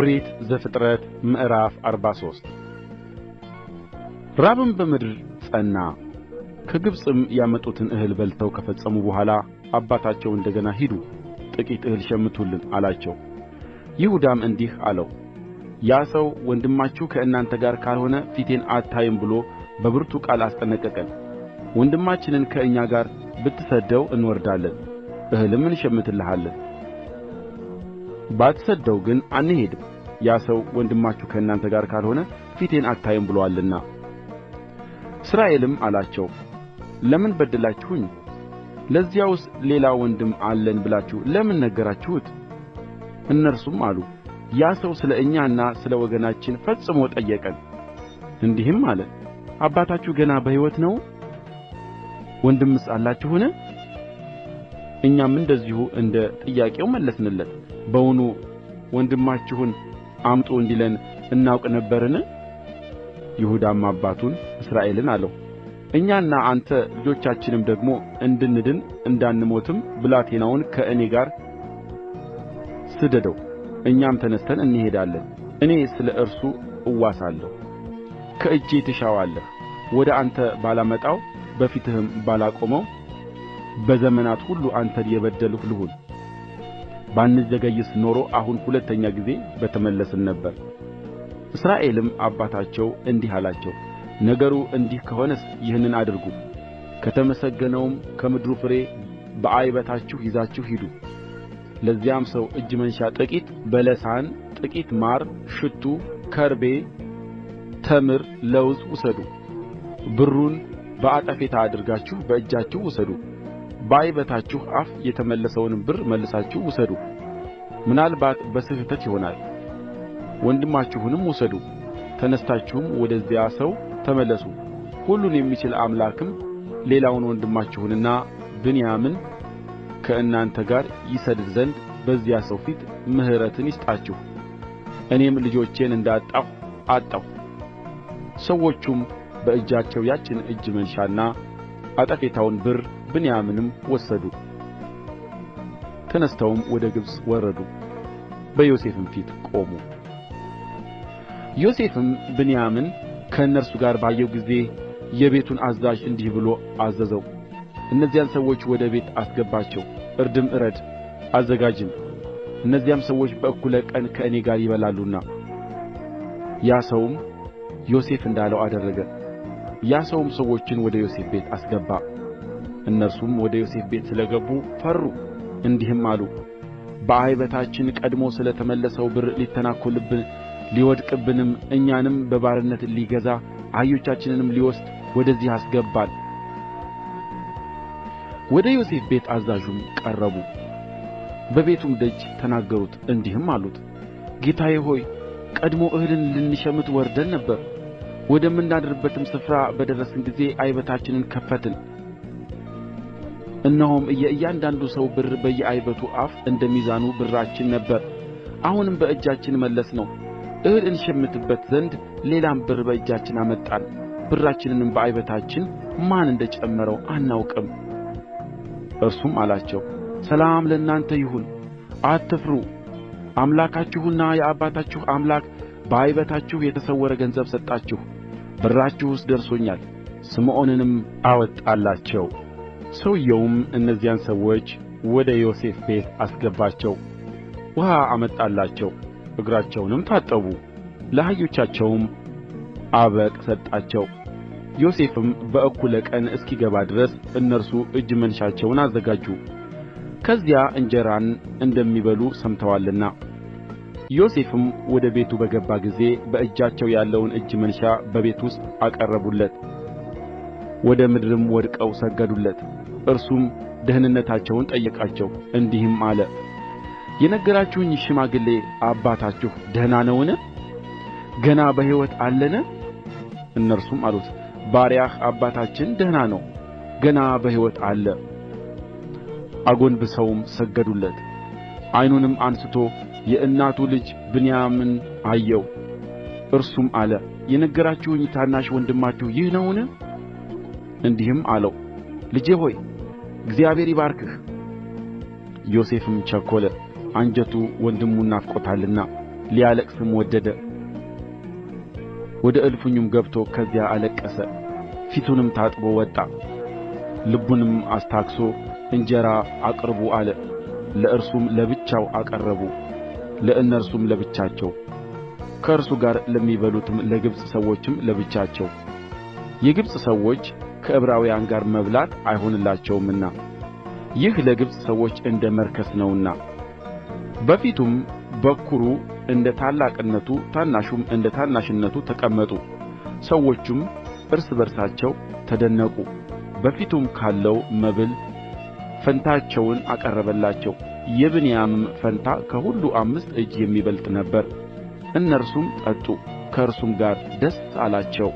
ኦሪት ዘፍጥረት ምዕራፍ 43 ራብም በምድር ጸና። ከግብፅም ያመጡትን እህል በልተው ከፈጸሙ በኋላ አባታቸው እንደ ገና ሂዱ ጥቂት እህል ሸምቱልን አላቸው። ይሁዳም እንዲህ አለው፣ ያ ሰው ወንድማችሁ ከእናንተ ጋር ካልሆነ ፊቴን አታዩም ብሎ በብርቱ ቃል አስጠነቀቀን። ወንድማችንን ከእኛ ጋር ብትሰድደው እንወርዳለን፣ እህልም እንሸምትልሃለን። ባትሰድደው ግን አንሄድም። ያ ሰው ወንድማችሁ ከእናንተ ጋር ካልሆነ ፊቴን አታዩም ብሎአልና። እስራኤልም አላቸው፣ ለምን በደላችሁኝ? ለዚያውስ ሌላ ወንድም አለን ብላችሁ ለምን ነገራችሁት? እነርሱም አሉ፣ ያ ሰው ስለ እኛና ስለ ወገናችን ፈጽሞ ጠየቀን። እንዲህም አለ፣ አባታችሁ ገና በሕይወት ነው? ወንድምስ አላችሁን? እኛም እንደዚሁ እንደ ጥያቄው መለስንለት። በውኑ ወንድማችሁን አምጡ እንዲለን እናውቅ ነበርን? ይሁዳም አባቱን እስራኤልን አለው፣ እኛና አንተ ልጆቻችንም ደግሞ እንድንድን እንዳንሞትም ብላቴናውን ከእኔ ጋር ስደደው፣ እኛም ተነሥተን እንሄዳለን። እኔ ስለ እርሱ እዋሳለሁ፣ ከእጄ ትሻዋለህ። ወደ አንተ ባላመጣው በፊትህም ባላቆመው በዘመናት ሁሉ አንተን የበደልሁ ልሁን። ባንዘገይስ ኖሮ አሁን ሁለተኛ ጊዜ በተመለስን ነበር። እስራኤልም አባታቸው እንዲህ አላቸው፣ ነገሩ እንዲህ ከሆነስ ይህንን አድርጉ፣ ከተመሰገነውም ከምድሩ ፍሬ በዓይበታችሁ ይዛችሁ ሂዱ። ለዚያም ሰው እጅ መንሻ ጥቂት በለሳን፣ ጥቂት ማር፣ ሽቱ፣ ከርቤ፣ ተምር፣ ለውዝ ውሰዱ። ብሩን በአጠፌታ አድርጋችሁ በእጃችሁ ውሰዱ። በዓይበታችሁ አፍ የተመለሰውን ብር መልሳችሁ ውሰዱ። ምናልባት በስሕተት ይሆናል። ወንድማችሁንም ውሰዱ። ተነስታችሁም ወደዚያ ሰው ተመለሱ። ሁሉን የሚችል አምላክም ሌላውን ወንድማችሁንና ብንያምን ከእናንተ ጋር ይሰድድ ዘንድ በዚያ ሰው ፊት ምሕረትን ይስጣችሁ። እኔም ልጆቼን እንዳጣሁ አጣሁ። ሰዎቹም በእጃቸው ያችን እጅ መንሻና አጠፌታውን ብር ብንያምንም ወሰዱ። ተነሥተውም ወደ ግብፅ ወረዱ፣ በዮሴፍም ፊት ቆሙ። ዮሴፍም ብንያምን ከእነርሱ ጋር ባየው ጊዜ የቤቱን አዛዥ እንዲህ ብሎ አዘዘው፣ እነዚያን ሰዎች ወደ ቤት አስገባቸው፣ እርድም እረድ አዘጋጅም። እነዚያም ሰዎች በእኩለ ቀን ከእኔ ጋር ይበላሉና። ያ ሰውም ዮሴፍ እንዳለው አደረገ። ያ ሰውም ሰዎችን ወደ ዮሴፍ ቤት አስገባ። እነርሱም ወደ ዮሴፍ ቤት ስለ ገቡ ፈሩ፣ እንዲህም አሉ፣ በዓይበታችን ቀድሞ ስለ ተመለሰው ብር ሊተናኰልብን ሊወድቅብንም እኛንም በባርነት ሊገዛ አህዮቻችንንም ሊወስድ ወደዚህ አስገባን። ወደ ዮሴፍ ቤት አዛዥም ቀረቡ፣ በቤቱም ደጅ ተናገሩት፣ እንዲህም አሉት፣ ጌታዬ ሆይ ቀድሞ እህልን ልንሸምት ወርደን ነበር። ወደምናድርበትም ስፍራ በደረስን ጊዜ ዓይበታችንን ከፈትን። እነሆም የእያንዳንዱ ሰው ብር በየዓይበቱ አፍ እንደ ሚዛኑ ብራችን ነበረ። አሁንም በእጃችን መለስነው። እህል እንሸምትበት ዘንድ ሌላም ብር በእጃችን አመጣን። ብራችንንም በዓይበታችን ማን እንደ ጨመረው አናውቅም። እርሱም አላቸው፣ ሰላም ለእናንተ ይሁን፣ አትፍሩ። አምላካችሁና የአባታችሁ አምላክ በዓይበታችሁ የተሰወረ ገንዘብ ሰጣችሁ። ብራችሁስ ደርሶኛል። ስምዖንንም አወጣላቸው። ሰውዮውም እነዚያን ሰዎች ወደ ዮሴፍ ቤት አስገባቸው፣ ውኃ አመጣላቸው፣ እግራቸውንም ታጠቡ፣ ለአህዮቻቸውም አበቅ ሰጣቸው። ዮሴፍም በእኩለ ቀን እስኪገባ ድረስ እነርሱ እጅ መንሻቸውን አዘጋጁ፣ ከዚያ እንጀራን እንደሚበሉ ሰምተዋልና። ዮሴፍም ወደ ቤቱ በገባ ጊዜ በእጃቸው ያለውን እጅ መንሻ በቤት ውስጥ አቀረቡለት፣ ወደ ምድርም ወድቀው ሰገዱለት። እርሱም ደኅንነታቸውን ጠየቃቸው፣ እንዲህም አለ፣ የነገራችሁኝ ሽማግሌ አባታችሁ ደህና ነውን? ገና በሕይወት አለን? እነርሱም አሉት፣ ባሪያህ አባታችን ደህና ነው፣ ገና በሕይወት አለ። አጎንብሰውም ሰገዱለት። ዓይኑንም አንሥቶ የእናቱ ልጅ ብንያምን አየው። እርሱም አለ፣ የነገራችሁኝ ታናሽ ወንድማችሁ ይህ ነውን? እንዲህም አለው፣ ልጄ ሆይ እግዚአብሔር ይባርክህ። ዮሴፍም ቸኰለ፣ አንጀቱ ወንድሙን ናፍቆታልና። ሊያለቅስም ወደደ። ወደ እልፍኙም ገብቶ ከዚያ አለቀሰ። ፊቱንም ታጥቦ ወጣ። ልቡንም አስታግሦ እንጀራ አቅርቡ አለ። ለእርሱም ለብቻው አቀረቡ፣ ለእነርሱም ለብቻቸው፣ ከእርሱ ጋር ለሚበሉትም ለግብፅ ሰዎችም ለብቻቸው። የግብፅ ሰዎች ከዕብራውያን ጋር መብላት አይሆንላቸውምና ይህ ለግብፅ ሰዎች እንደ መርከስ ነውና። በፊቱም በኵሩ እንደ ታላቅነቱ ታናሹም እንደ ታናሽነቱ ተቀመጡ። ሰዎቹም እርስ በርሳቸው ተደነቁ። በፊቱም ካለው መብል ፈንታቸውን አቀረበላቸው። የብንያምም ፈንታ ከሁሉ 5 እጅ የሚበልጥ ነበረ። እነርሱም ጠጡ፣ ከእርሱም ጋር ደስ አላቸው።